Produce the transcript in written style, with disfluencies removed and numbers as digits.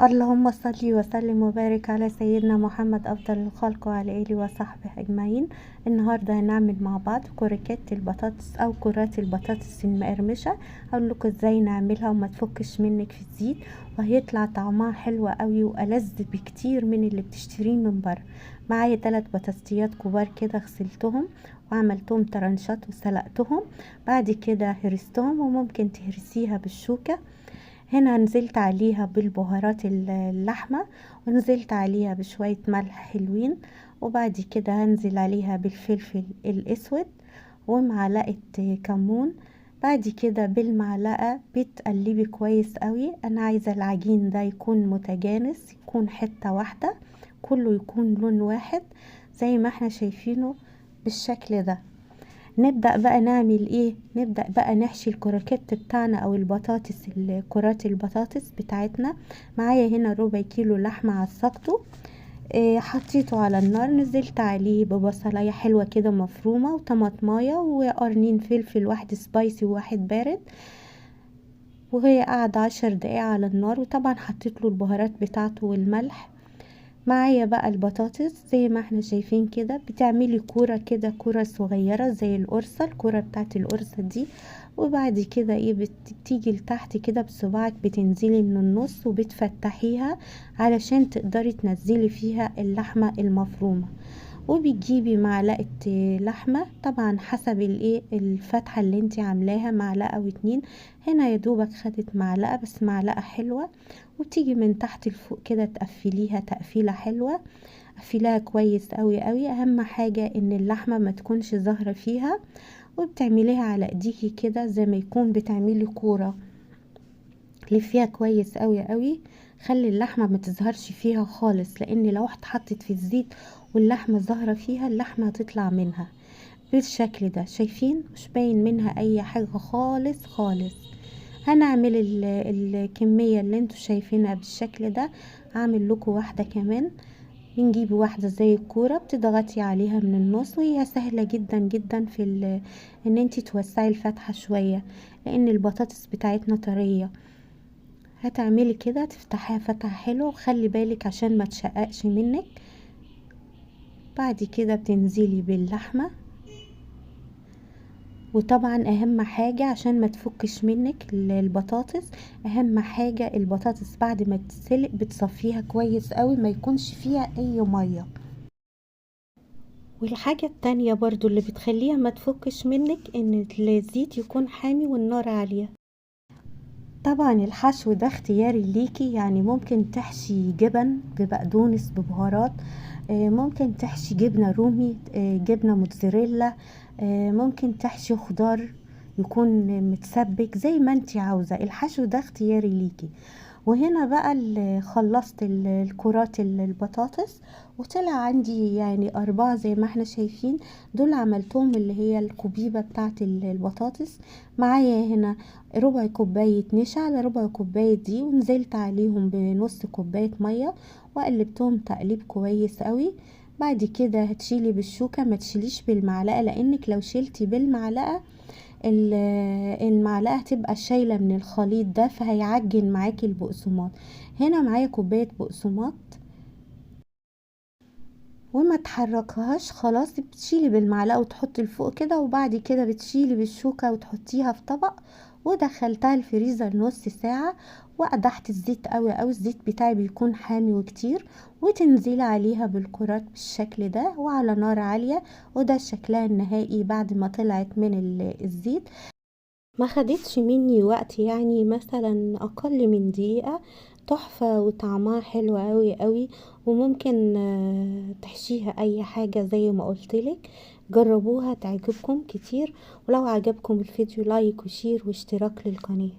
اللهم صل وسلم وبارك على سيدنا محمد افضل الخلق وعلى اله وصحبه اجمعين. النهارده هنعمل مع بعض كوريكات البطاطس او كرات البطاطس المقرمشه. هقول لكم ازاي نعملها وما تفكش منك في الزيت، وهيطلع طعمها حلو قوي والذ بكتير من اللي بتشتريه من بره. معايا 3 بطاطسيات كبار كده غسلتهم وعملتهم ترنشات وسلقتهم. بعد كده هرستهم وممكن تهرسيها بالشوكه. هنا نزلت عليها بالبهارات اللحمة، ونزلت عليها بشوية ملح حلوين، وبعد كده هنزل عليها بالفلفل الاسود ومعلقة كمون. بعد كده بالمعلقة بتقلبي كويس قوي. انا عايزة العجين ده يكون متجانس، يكون حتة واحدة، كله يكون لون واحد زي ما احنا شايفينه بالشكل ده. نبدأ بقى نعمل ايه؟ نبدأ بقى نحشي الكروكيت بتاعنا او البطاطس، كرات البطاطس بتاعتنا. معايا هنا ربع كيلو لحمة عصقته، حطيته على النار، نزلت عليه ببصلاية حلوة كده مفرومة وطماطماية وقرنين فلفل، واحد سبايسي وواحد بارد، وهي قاعدة 10 دقايق على النار. وطبعا حطيت له البهارات بتاعته والملح. معايا بقى البطاطس زي ما احنا شايفين كده، بتعملي كورة كده، كورة صغيرة زي القرصة، الكورة بتاعت القرصة دي. وبعد كده ايه، بتيجي لتحت كده بصباعك، بتنزلي من النص وبتفتحيها علشان تقدري تنزلي فيها اللحمة المفرومة. وبتجيبي معلقة لحمة، طبعا حسب الايه الفتحة اللي انت عاملاها، معلقة او 2. هنا يا دوبك خدت معلقة بس، معلقة حلوة. وتيجي من تحت لفوق كده تقفليها تقفيلة حلوة، قفليها كويس قوي قوي. اهم حاجة ان اللحمة ما تكونش ظاهرة فيها، وبتعمليها على ايديكي كده زي ما يكون بتعملي كورة. لفيها كويس قوي قوي، خلي اللحمة ما تظهرش فيها خالص، لان لو اتحطت في الزيت واللحمة ظاهرة فيها، اللحمة هتطلع منها بالشكل ده. شايفين مش باين منها اي حاجة خالص خالص. هنعمل الكمية اللي انتوا شايفينها بالشكل ده. هعمل لكم واحدة كمان. بنجيب واحدة زي الكورة، بتضغطي عليها من النص، وهي سهلة جدا جدا في ان انتي توسعي الفتحة شوية، لان البطاطس بتاعتنا طرية. هتعملي كده، تفتحيها فتحة حلوة، وخلي بالك عشان ما تشققش منك. بعد كده بتنزلي باللحمة، وطبعا اهم حاجة عشان ما تفكش منك البطاطس، اهم حاجة البطاطس بعد ما تتسلق بتصفيها كويس قوي، ما يكونش فيها اي مية. والحاجة التانية برضو اللي بتخليها ما تفكش منك، ان الزيت يكون حامي والنار عالية. طبعا الحشو ده اختياري ليكي، يعني ممكن تحشي جبن ببقدونس ببهارات، ممكن تحشي جبنة رومي، جبنة موتزاريلا، ممكن تحشي خضار يكون متسبك زي ما انتي عاوزة. الحشو ده اختياري ليكي. وهنا بقى خلصت الكرات البطاطس، وطلع عندي يعني 4 زي ما احنا شايفين. دول عملتهم اللي هي الكوبيبة بتاعت البطاطس. معايا هنا ربع كوباية نشا على ربع كوباية دي، ونزلت عليهم بنص كوباية مية، وقلبتهم تقليب كويس قوي. بعد كده هتشيلي بالشوكة، ما تشيليش بالمعلقة، لانك لو شيلتي بالمعلقة ال- المعلقة هتبقى شايلة من الخليط ده، فهيعجن معاكي البقسماط. هنا معايا كوباية بقسماط، وما تحركهاش خلاص، بتشيلي بالمعلقة وتحطي لفوق كده، وبعد كده بتشيلي بالشوكة وتحطيها في طبق. ودخلتها الفريزر نص ساعة، وقدحت الزيت قوي قوي، الزيت بتاعي بيكون حامي وكتير. وتنزلي عليها بالكرات بالشكل ده وعلى نار عالية. وده شكلها النهائي بعد ما طلعت من الزيت. ما خدتش مني وقت، يعني مثلا اقل من دقيقة. تحفة وطعمها حلو قوي قوي. وممكن تحشيها اي حاجة زي ما قلتلك. جربوها تعجبكم كتير. ولو عجبكم الفيديو لايك وشير واشتراك للقناة.